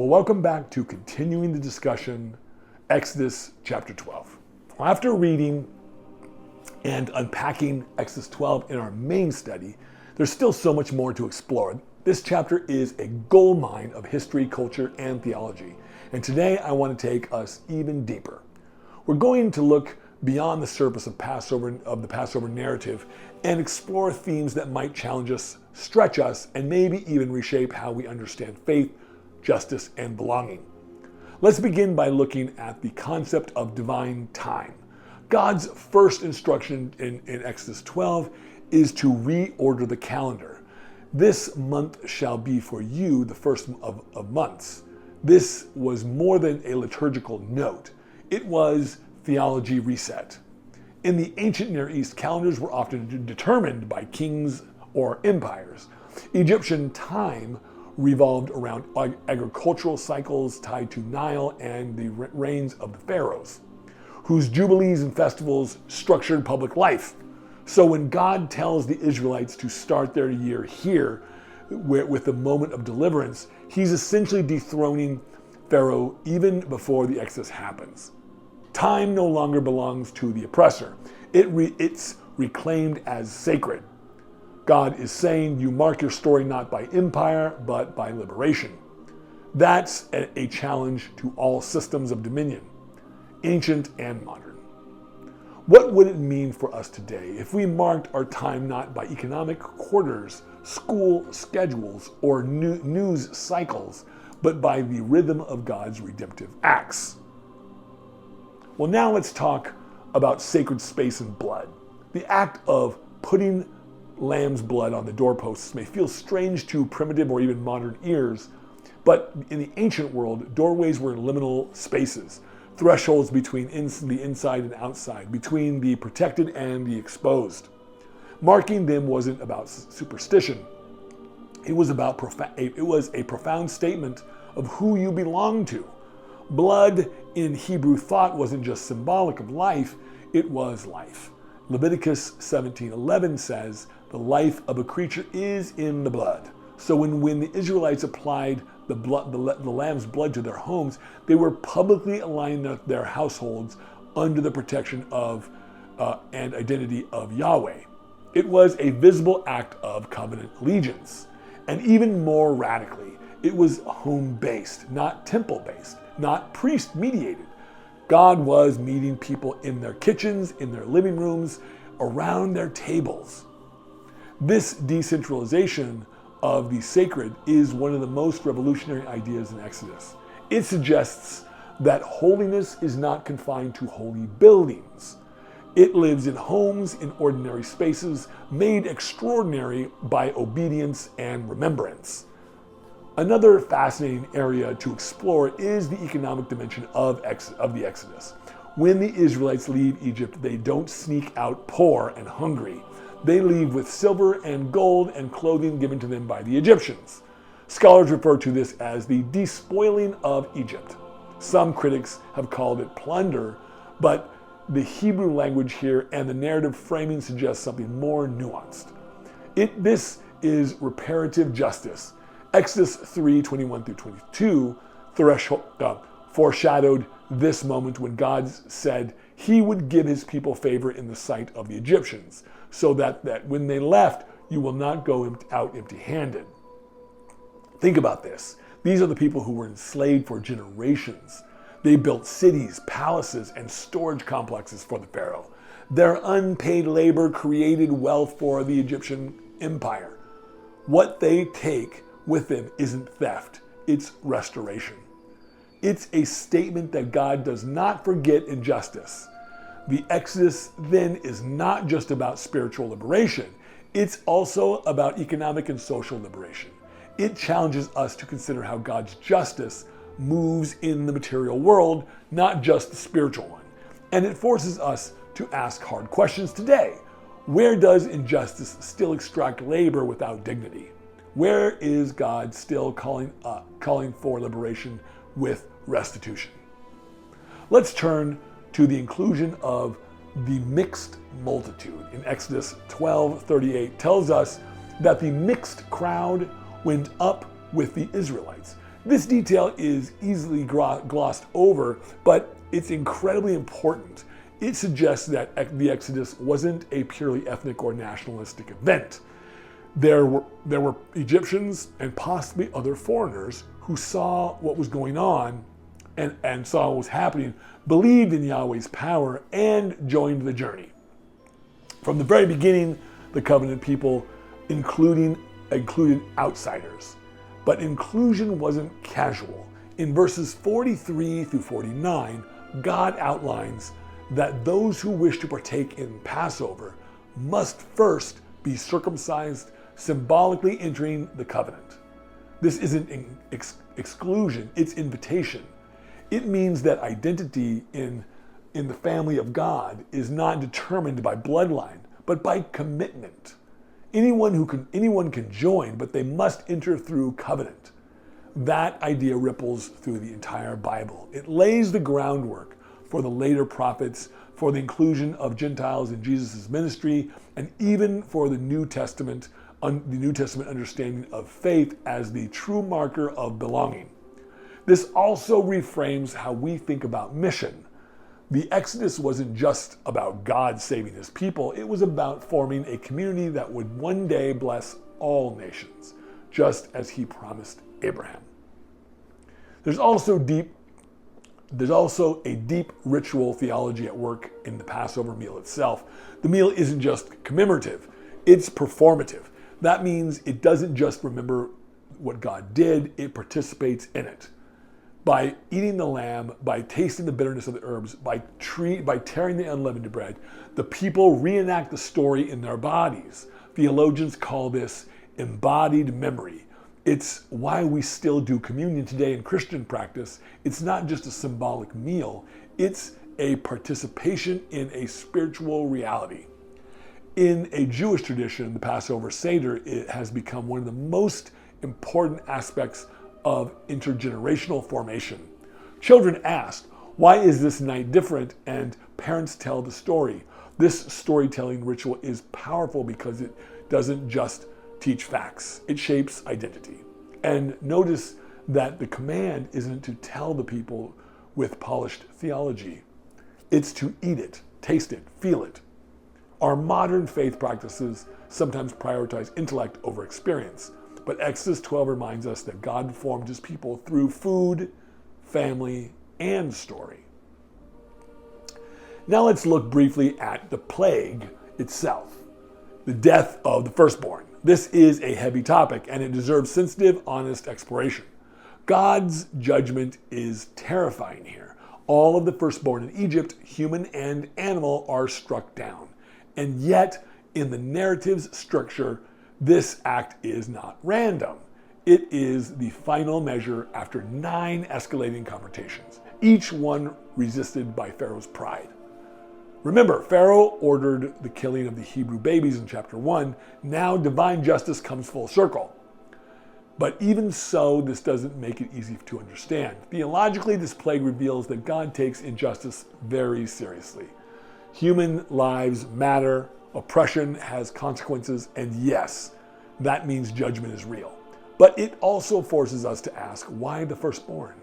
Well, welcome back to continuing the discussion, Exodus chapter 12. Well, after reading and unpacking Exodus 12 in our main study, there's still so much more to explore. This chapter is a gold mine of history, culture, and theology. And today I want to take us even deeper. We're going to look beyond the surface of the Passover narrative and explore themes that might challenge us, stretch us, and maybe even reshape how we understand faith, justice, and belonging. Let's begin by looking at the concept of divine time. God's first instruction in Exodus 12 is to reorder the calendar. This month shall be for you the first of months. This was more than a liturgical note. It was theology reset. In the ancient Near East, calendars were often determined by kings or empires. Egyptian time revolved around agricultural cycles tied to Nile and the reigns of the pharaohs, whose jubilees and festivals structured public life. So when God tells the Israelites to start their year here with the moment of deliverance, he's essentially dethroning Pharaoh even before the Exodus happens. Time no longer belongs to the oppressor. It's reclaimed as sacred. God is saying you mark your story not by empire, but by liberation. That's a challenge to all systems of dominion, ancient and modern. What would it mean for us today if we marked our time not by economic quarters, school schedules, or news cycles, but by the rhythm of God's redemptive acts? Well, now let's talk about sacred space and blood. The act of putting lamb's blood on the doorposts may feel strange to primitive or even modern ears, but in the ancient world, doorways were liminal spaces, thresholds between the inside and outside, between the protected and the exposed. Marking them wasn't about superstition. It was a profound statement of who you belong to. Blood in Hebrew thought wasn't just symbolic of life, it was life. Leviticus 17:11 says, the life of a creature is in the blood. So when the Israelites applied the lamb's blood to their homes, they were publicly aligning their households under the protection of and identity of Yahweh. It was a visible act of covenant allegiance. And even more radically, it was home-based, not temple-based, not priest-mediated. God was meeting people in their kitchens, in their living rooms, around their tables. This decentralization of the sacred is one of the most revolutionary ideas in Exodus. It suggests that holiness is not confined to holy buildings. It lives in homes, in ordinary spaces, made extraordinary by obedience and remembrance. Another fascinating area to explore is the economic dimension of the Exodus. When the Israelites leave Egypt, they don't sneak out poor and hungry. They leave with silver and gold and clothing given to them by the Egyptians. Scholars refer to this as the despoiling of Egypt. Some critics have called it plunder, but the Hebrew language here and the narrative framing suggests something more nuanced. This is reparative justice. Exodus 3:21-22 foreshadowed this moment when God said he would give his people favor in the sight of the Egyptians, so that when they left, you will not go out empty-handed. Think about this. These are the people who were enslaved for generations. They built cities, palaces, and storage complexes for the Pharaoh. Their unpaid labor created wealth for the Egyptian empire. What they take with them isn't theft, it's restoration. It's a statement that God does not forget injustice. The Exodus then is not just about spiritual liberation, it's also about economic and social liberation. It challenges us to consider how God's justice moves in the material world, not just the spiritual one. And it forces us to ask hard questions today. Where does injustice still extract labor without dignity? Where is God still calling for liberation with restitution? Let's turn to the inclusion of the mixed multitude. In Exodus 12:38 tells us that the mixed crowd went up with the Israelites. This detail is easily glossed over, but it's incredibly important. It suggests that the Exodus wasn't a purely ethnic or nationalistic event. There were Egyptians and possibly other foreigners who saw what was going on and saw what was happening, believed in Yahweh's power, and joined the journey. From the very beginning, the covenant people included outsiders. But inclusion wasn't casual. In verses 43 through 49, God outlines that those who wish to partake in Passover must first be circumcised, symbolically entering the covenant. This isn't exclusion, it's invitation. It means that identity in the family of God is not determined by bloodline, but by commitment. Anyone can join, but they must enter through covenant. That idea ripples through the entire Bible. It lays the groundwork for the later prophets, for the inclusion of Gentiles in Jesus' ministry, and even for the New Testament understanding of faith as the true marker of belonging. This also reframes how we think about mission. The Exodus wasn't just about God saving his people, it was about forming a community that would one day bless all nations, just as he promised Abraham. There's also a deep ritual theology at work in the Passover meal itself. The meal isn't just commemorative, it's performative. That means it doesn't just remember what God did, it participates in it. By eating the lamb, by tasting the bitterness of the herbs, by tearing the unleavened bread, the people reenact the story in their bodies. Theologians call this embodied memory. It's why we still do communion today in Christian practice. It's not just a symbolic meal, it's a participation in a spiritual reality. In a Jewish tradition, the Passover Seder, it has become one of the most important aspects of intergenerational formation. Children ask, why is this night different? And parents tell the story. This storytelling ritual is powerful because it doesn't just teach facts, it shapes identity. And notice that the command isn't to tell the people with polished theology. It's to eat it, taste it, feel it. Our modern faith practices sometimes prioritize intellect over experience, but Exodus 12 reminds us that God formed his people through food, family, and story. Now let's look briefly at the plague itself, the death of the firstborn. This is a heavy topic and it deserves sensitive, honest exploration. God's judgment is terrifying here. All of the firstborn in Egypt, human and animal, are struck down. And yet, in the narrative's structure, this act is not random. It is the final measure after 9 escalating confrontations, each one resisted by Pharaoh's pride. Remember, Pharaoh ordered the killing of the Hebrew babies in chapter 1. Now divine justice comes full circle. But even so, this doesn't make it easy to understand. Theologically, this plague reveals that God takes injustice very seriously. Human lives matter, oppression has consequences, and yes, that means judgment is real. But it also forces us to ask, why the firstborn?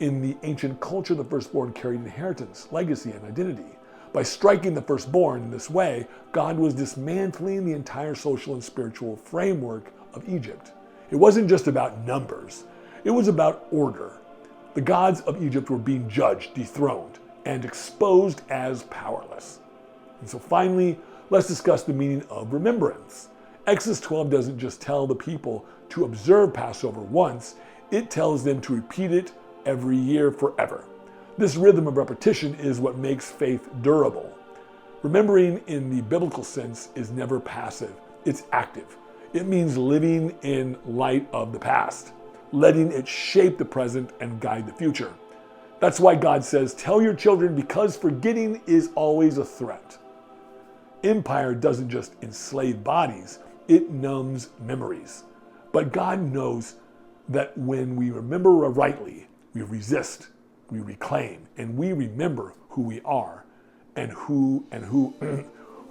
In the ancient culture, the firstborn carried inheritance, legacy, and identity. By striking the firstborn in this way, God was dismantling the entire social and spiritual framework of Egypt. It wasn't just about numbers, it was about order. The gods of Egypt were being judged, dethroned, and exposed as powerless. And so finally, let's discuss the meaning of remembrance. Exodus 12 doesn't just tell the people to observe Passover once, it tells them to repeat it every year forever. This rhythm of repetition is what makes faith durable. Remembering in the biblical sense is never passive, it's active. It means living in light of the past, letting it shape the present and guide the future. That's why God says, tell your children, because forgetting is always a threat. Empire doesn't just enslave bodies, it numbs memories. But God knows that when we remember rightly, we resist, we reclaim, and we remember who we are and who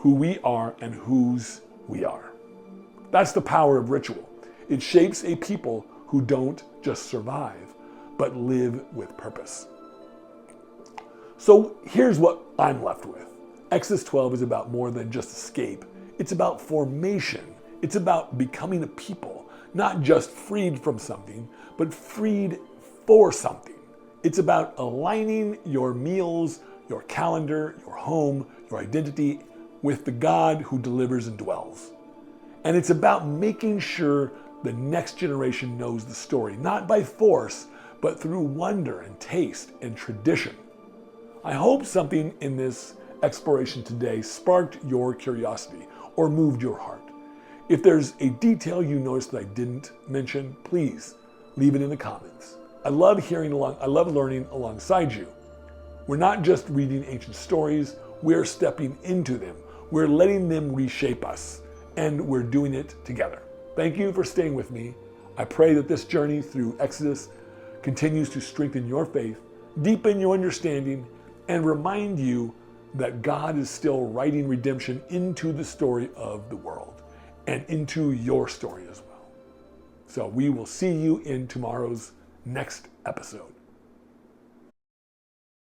we are and whose we are. That's the power of ritual. It shapes a people who who don't just survive, but live with purpose. So here's what I'm left with. Exodus 12 is about more than just escape. It's about formation. It's about becoming a people, not just freed from something, but freed for something. It's about aligning your meals, your calendar, your home, your identity with the God who delivers and dwells. And it's about making sure the next generation knows the story, not by force, but through wonder and taste and tradition. I hope something in this exploration today sparked your curiosity or moved your heart. If there's a detail you noticed that I didn't mention, please leave it in the comments. I love learning alongside you. We're not just reading ancient stories, we're stepping into them. We're letting them reshape us, and we're doing it together. Thank you for staying with me. I pray that this journey through Exodus continues to strengthen your faith, deepen your understanding, and remind you that God is still writing redemption into the story of the world and into your story as well. So we will see you in tomorrow's next episode.